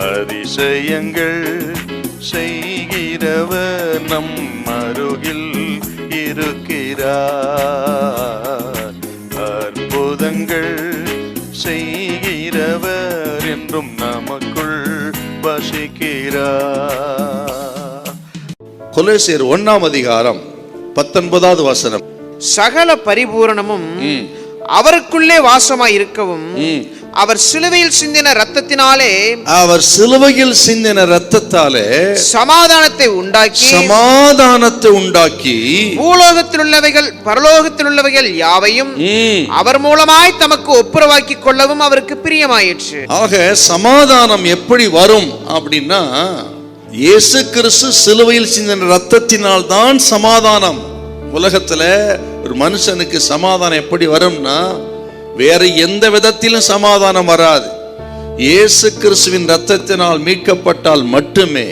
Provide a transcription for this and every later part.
அதிசயங்கள் செய்கிறவர் நம் அருகில் இருக்கிறார். அற்புதங்கள் செய்கிறவர் என்றும் நமக்குள் வசிக்கிறார். கொலோசியர் 1:19 சகல பரிபூரணமும் அவருக்குள்ளே வாசமாய் இருக்கவும் அவர் சிலுவையில் சிந்தின இரத்தத்தினாலே சமாதானத்தை உண்டாக்கி பூலோகத்தில் உள்ளவைகள் பரலோகத்தில் உள்ளவைகள் யாவையும் அவர் மூலமாய் தமக்கு ஒப்புரவாக்கி கொள்ளவும் அவருக்கு பிரியமாயிற்று. ஆக சமாதானம் எப்படி வரும் அப்படின்னா, இயேசு கிறிஸ்து சிலுவையில் சிந்தின இரத்தத்தினால் தான் சமாதானம். உலகத்துல ஒரு மனுஷனுக்கு சமாதானம் எப்படி வரும்னா, வேற எந்த விதத்திலும் சமாதானம் வராது. இயேசு கிறிஸ்துவின் இரத்தத்தினால் மீட்கப்பட்டால் மட்டுமே,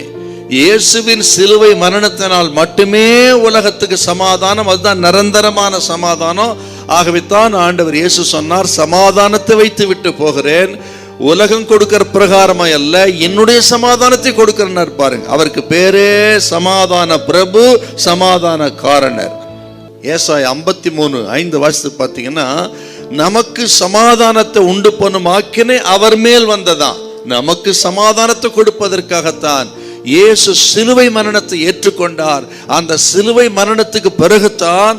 இயேசுவின் சிலுவை மரணத்தினால் மட்டுமே உலகத்துக்கு சமாதானம். அதுதான் நிரந்தரமான சமாதானம். ஆகவே தான் ஆண்டவர் இயேசு சொன்னார், சமாதானத்தை வைத்து விட்டு போகிறேன், உலகம் கொடுக்கிற பிரகாரமா அல்ல, என்னுடைய சமாதானத்தை கொடுக்கிறார். பாருங்க, அவருக்கு பேரே சமாதான பிரபு, சமாதான காரணர். ஏசாயா 53:5 பார்த்தீங்கன்னா, நமக்கு சமாதானத்தை உண்டு பண்ணும் ஆக்கினை அவர் மேல் வந்ததான். நமக்கு சமாதானத்தை கொடுப்பதற்காகத்தான் இயேசு சிலுவை மரணத்தை ஏற்றுக்கொண்டார். அந்த சிலுவை மரணத்துக்கு பிறகுதான்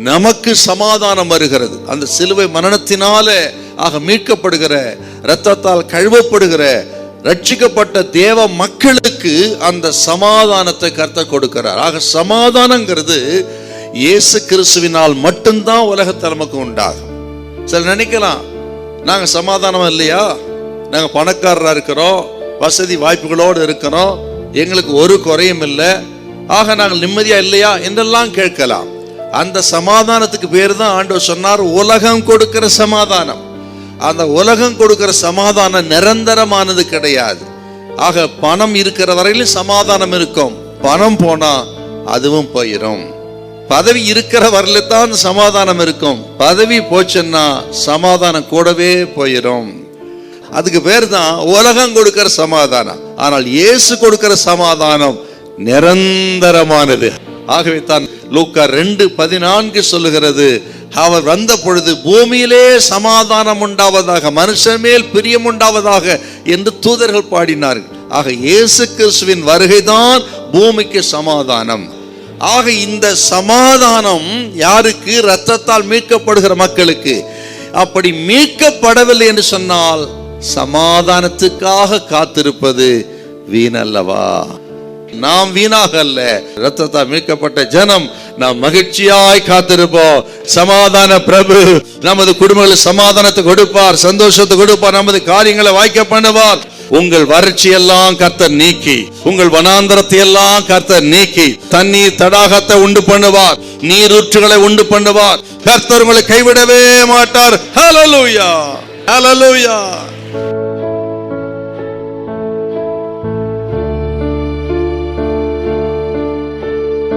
நமக்கு சமாதானம் வருகிறது. அந்த சிலுவை மரணத்தினாலே ஆக மீட்கப்படுகிற, இரத்தத்தால் கழுவப்படுகிற, ரட்சிக்கப்பட்ட தேவ மக்களுக்கு அந்த சமாதானத்தை கர்த்தர் கொடுக்கிறார். ஆக சமாதானங்கிறது இயேசு கிறிஸ்துவினால் மட்டும்தான் உலகத்தில் நமக்கு உண்டாகும். சில நினைக்கலாம், நாங்க சமாதானம் இல்லையா, நாங்க பணக்காரரா இருக்கிறோம், வசதி வாய்ப்புகளோடு இருக்கிறோம், எங்களுக்கு ஒரு குறையும் இல்லை, ஆக நாங்கள் நிம்மதியா இல்லையா என்றெல்லாம் கேட்கலாம். அந்த சமாதானத்துக்கு பேர் தான் ஆண்டவர் சொன்னார், உலகம் கொடுக்கிற சமாதானம். அந்த உலகம் கொடுக்கிற சமாதானம் நிரந்தரமானது கிடையாது. ஆக பணம் இருக்கிற வரையிலும் சமாதானம் இருக்கும், பணம் போனா அதுவும் போயிடும். பதவி இருக்கிற வரையில தான் சமாதானம் இருக்கும், பதவி போச்சுன்னா சமாதானம் கூடவே போயிடும். அதுக்கு பேர் தான் உலகம் கொடுக்கிற சமாதானம். ஆனால் இயேசு கொடுக்கிற சமாதானம் நிரந்தரமானது. ஆகவே தான் லூக்கா 2:14 சொல்லுகிறது, அவர் வந்த பொழுது பூமியிலே சமாதானம் உண்டாவதாக, மனுஷன் மேல் பிரியம் உண்டாவதாக என்று தூதர்கள் பாடினார்கள். ஆக இயேசு கிறிஸ்துவின் வருகைதான் பூமிக்கு சமாதானம். ஆக இந்த சமாதானம் யாருக்கு? இரத்தத்தால் மீட்கப்படுகிற மக்களுக்கு. அப்படி மீட்கப்படவில்லை என்று சொன்னால் சமாதானத்துக்காக காத்திருப்பது வீணல்லவா? நாம் வீணாக அல்ல, இரத்தத்தால் மீட்கப்பட்ட ஜனம் நாம் மகிழ்ச்சியாய் காத்திருப்போம். சமாதான பிரபு நமது குடும்பங்களுக்கு சமாதானத்தை கொடுப்பார், சந்தோஷத்தை கொடுப்பார், நமது காரியங்களை வாய்க்க பண்ணுவார். உங்கள் வறட்சி எல்லாம் கர்த்தர் நீக்கி, உங்கள் வனாந்தரத்தை எல்லாம் கர்த்தர் நீக்கி தண்ணீர் தடாகத்தை உண்டு பண்ணுவார், நீரூற்றுகளை உண்டு பண்ணுவார். கர்த்தர் உங்களை கைவிடவே மாட்டார். ஹல்லேலூயா, ஹல்லேலூயா.